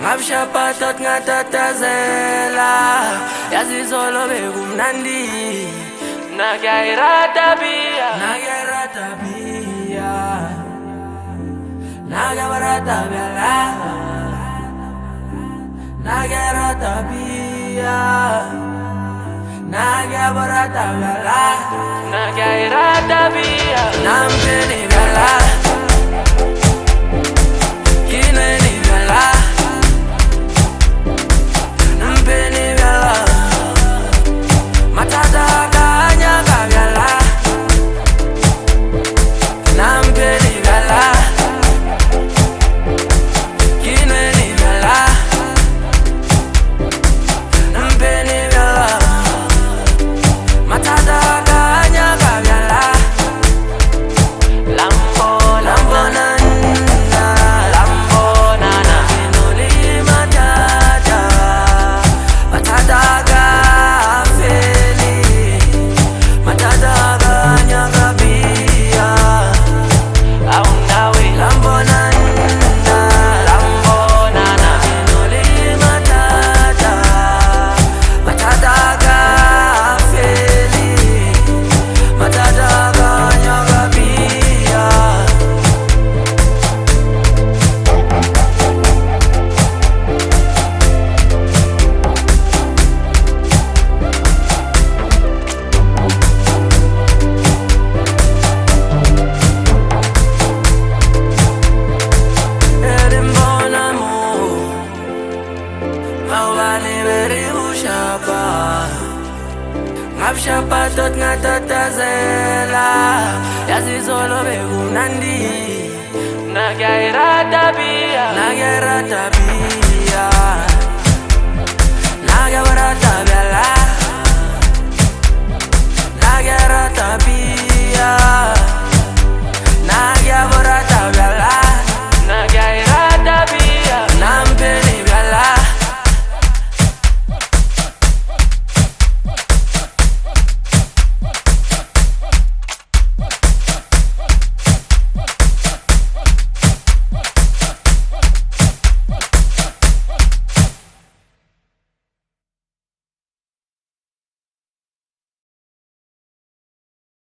Ngabshapatot ngatatazela yazizolo bekumnandi Nagyayratabia Nagyaratabia Nagyayratabia Nampeni bela Kineni bela Nampeni bela Matata kanya kabyala Nampeni bela Kineni bela Nampeni bela Matata kanya kabyala Lambo nana Minuli matata Matata kafeli Matata kanya kabia Aungawi Lambo nana Minuli matata Matata kafeli Matata kanya kabia Erimbona mo Mawani beri ushapa Ngabshapatot ngatatazela yazizolo bekumnandi Nagyayratabia